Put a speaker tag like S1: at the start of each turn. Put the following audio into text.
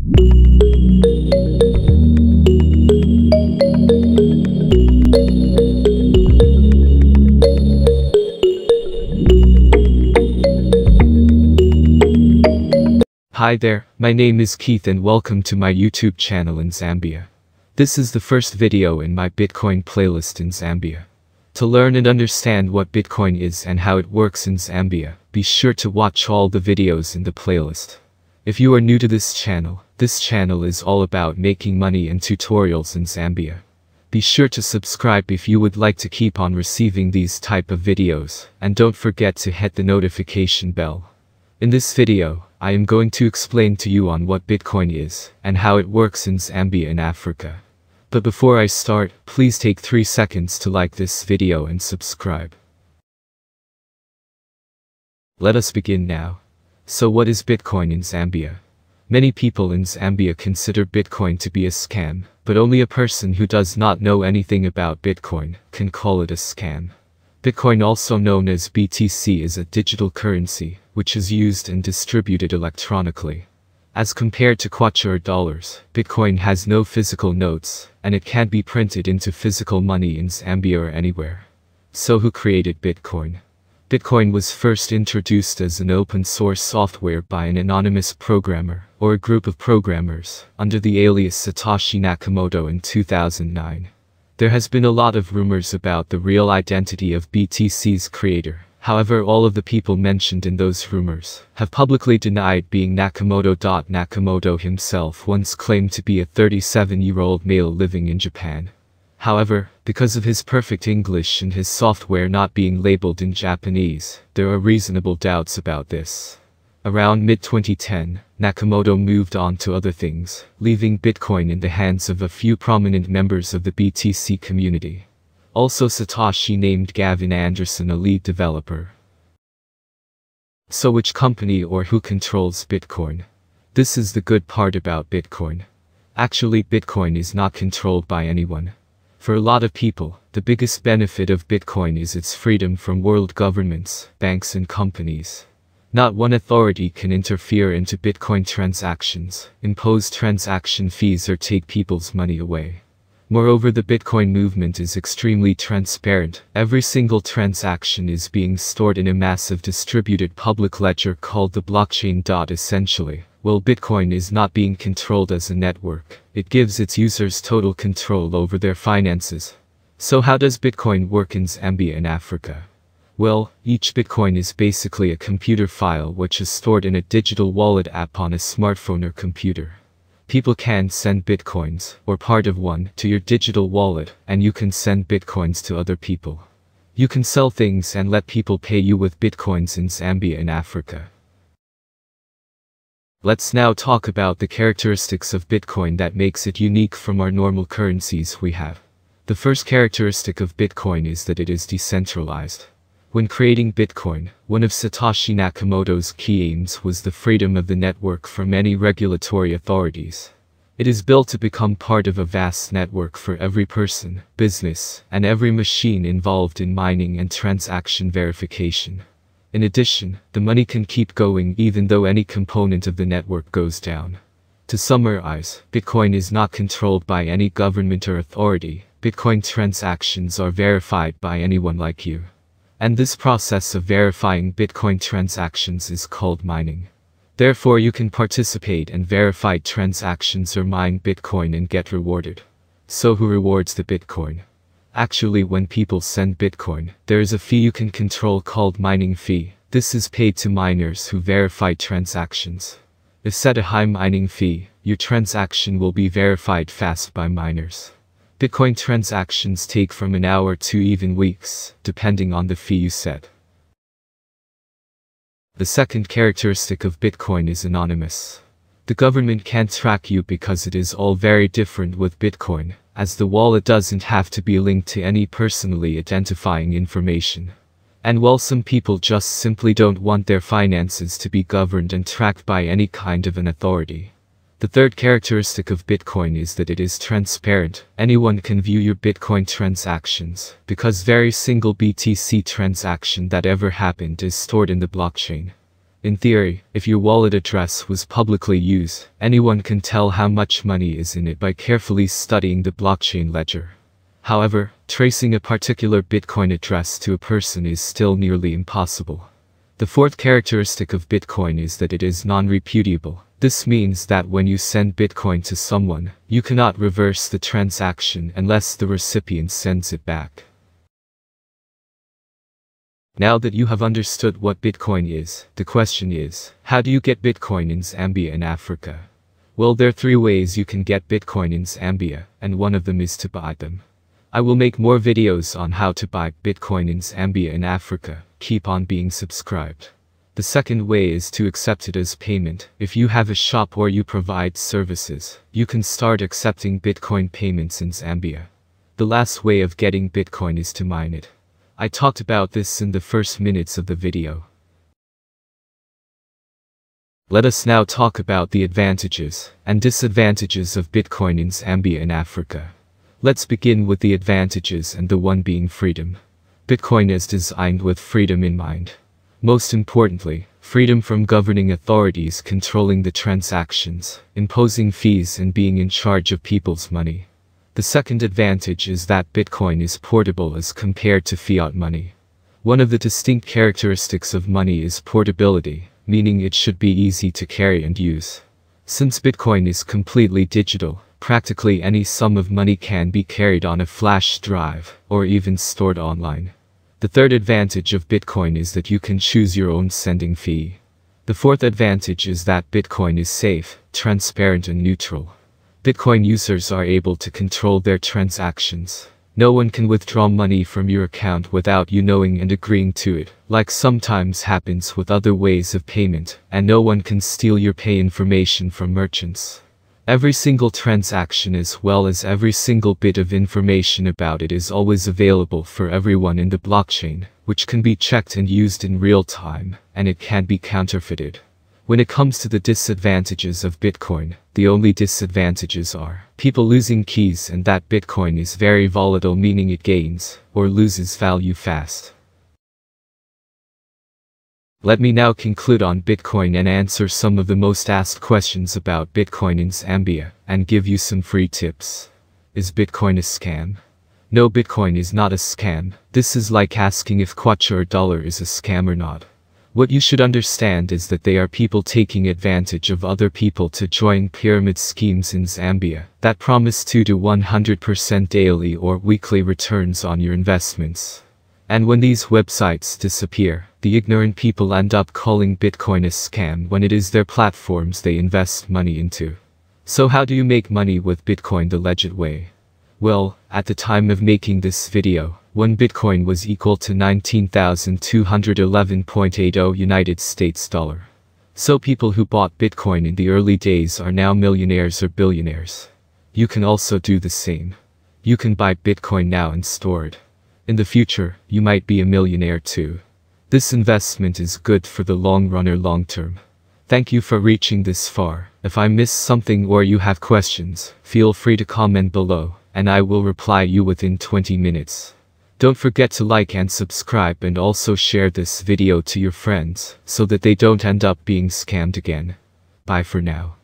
S1: Hi there, my name is Keith and welcome to my YouTube channel in Zambia. This is the first video in my Bitcoin playlist in Zambia. To learn and understand what Bitcoin is and how it works in Zambia, be sure to watch all the videos in the playlist. If you are new to this channel is all about making money and tutorials in Zambia. Be sure to subscribe if you would like to keep on receiving these type of videos, and don't forget to hit the notification bell. In this video, I am going to explain to you on what Bitcoin is, and how it works in Zambia in Africa. But before I start, please take 3 seconds to like this video and subscribe. Let us begin now. So what is Bitcoin in Zambia? Many people in Zambia consider Bitcoin to be a scam, but only a person who does not know anything about Bitcoin can call it a scam. Bitcoin, also known as BTC, is a digital currency, which is used and distributed electronically. As compared to kwacha or dollars, Bitcoin has no physical notes, and it can't be printed into physical money in Zambia or anywhere. So who created Bitcoin? Bitcoin was first introduced as an open-source software by an anonymous programmer, or a group of programmers, under the alias Satoshi Nakamoto in 2009. There has been a lot of rumors about the real identity of BTC's creator. However, all of the people mentioned in those rumors have publicly denied being Nakamoto. Nakamoto himself once claimed to be a 37-year-old male living in Japan. However, because of his perfect English and his software not being labeled in Japanese, there are reasonable doubts about this. Around mid-2010, Nakamoto moved on to other things, leaving Bitcoin in the hands of a few prominent members of the BTC community. Also, Satoshi named Gavin Anderson a lead developer. So which company or who controls Bitcoin? This is the good part about Bitcoin. Actually, Bitcoin is not controlled by anyone. For a lot of people, the biggest benefit of Bitcoin is its freedom from world governments, banks and companies. Not one authority can interfere into Bitcoin transactions, impose transaction fees or take people's money away. Moreover, the Bitcoin movement is extremely transparent. Every single transaction is being stored in a massive distributed public ledger called the blockchain. Essentially, while Bitcoin is not being controlled as a network, it gives its users total control over their finances. So how does Bitcoin work in Zambia and Africa? Well, each Bitcoin is basically a computer file which is stored in a digital wallet app on a smartphone or computer. People can send Bitcoins, or part of one, to your digital wallet, and you can send Bitcoins to other people. You can sell things and let people pay you with Bitcoins in Zambia and Africa. Let's now talk about the characteristics of Bitcoin that makes it unique from our normal currencies we have. The first characteristic of Bitcoin is that it is decentralized. When creating Bitcoin, one of Satoshi Nakamoto's key aims was the freedom of the network from any regulatory authorities. It is built to become part of a vast network for every person, business, and every machine involved in mining and transaction verification. In addition, the money can keep going even though any component of the network goes down. To summarize, Bitcoin is not controlled by any government or authority. Bitcoin transactions are verified by anyone like you. And this process of verifying Bitcoin transactions is called mining. Therefore, you can participate in verified transactions or mine Bitcoin and get rewarded. So who rewards the Bitcoin? Actually, when people send Bitcoin, there is a fee you can control called mining fee. This is paid to miners who verify transactions. If set a high mining fee, your transaction will be verified fast by miners. Bitcoin transactions take from an hour to even weeks, depending on the fee you set. The second characteristic of Bitcoin is anonymous. The government can't track you because it is all very different with Bitcoin, as the wallet doesn't have to be linked to any personally identifying information. And while some people just simply don't want their finances to be governed and tracked by any kind of an authority. The third characteristic of Bitcoin is that it is transparent. Anyone can view your Bitcoin transactions, because every single BTC transaction that ever happened is stored in the blockchain. In theory, if your wallet address was publicly used, anyone can tell how much money is in it by carefully studying the blockchain ledger. However, tracing a particular Bitcoin address to a person is still nearly impossible. The fourth characteristic of Bitcoin is that it is non-repudiable. This means that when you send Bitcoin to someone, you cannot reverse the transaction unless the recipient sends it back. Now that you have understood what Bitcoin is, the question is, how do you get Bitcoin in Zambia and Africa? Well, there are 3 ways you can get Bitcoin in Zambia, and one of them is to buy them. I will make more videos on how to buy Bitcoin in Zambia and Africa. Keep on being subscribed. The second way is to accept it as payment. If you have a shop or you provide services, you can start accepting Bitcoin payments in Zambia. The last way of getting Bitcoin is to mine it. I talked about this in the first minutes of the video. Let us now talk about the advantages and disadvantages of Bitcoin in Zambia and Africa. Let's begin with the advantages, and the one being freedom. Bitcoin is designed with freedom in mind. Most importantly, freedom from governing authorities controlling the transactions, imposing fees, and being in charge of people's money. The second advantage is that Bitcoin is portable as compared to fiat money. One of the distinct characteristics of money is portability, meaning it should be easy to carry and use. Since Bitcoin is completely digital, practically any sum of money can be carried on a flash drive, or even stored online. The third advantage of Bitcoin is that you can choose your own sending fee. The fourth advantage is that Bitcoin is safe, transparent, and neutral. Bitcoin users are able to control their transactions. No one can withdraw money from your account without you knowing and agreeing to it, like sometimes happens with other ways of payment, and no one can steal your pay information from merchants. Every single transaction as well as every single bit of information about it is always available for everyone in the blockchain, which can be checked and used in real time, and it can't be counterfeited. When it comes to the disadvantages of Bitcoin, the only disadvantages are people losing keys and that Bitcoin is very volatile, meaning it gains or loses value fast. Let me now conclude on Bitcoin and answer some of the most asked questions about Bitcoin in Zambia, and give you some free tips. Is Bitcoin a scam? No, Bitcoin is not a scam. This is like asking if kwacha or dollar is a scam or not. What you should understand is that they are people taking advantage of other people to join pyramid schemes in Zambia that promise 2 to 100% daily or weekly returns on your investments. And when these websites disappear, the ignorant people end up calling Bitcoin a scam when it is their platforms they invest money into. So how do you make money with Bitcoin the legit way? Well, at the time of making this video, 1 Bitcoin was equal to 19,211.80 United States dollar. So people who bought Bitcoin in the early days are now millionaires or billionaires. You can also do the same. You can buy Bitcoin now and store it. In the future, you might be a millionaire too. This investment is good for the long run or long term. Thank you for reaching this far. If I missed something or you have questions, feel free to comment below, and I will reply you within 20 minutes. Don't forget to like and subscribe, and also share this video to your friends, so that they don't end up being scammed again. Bye for now.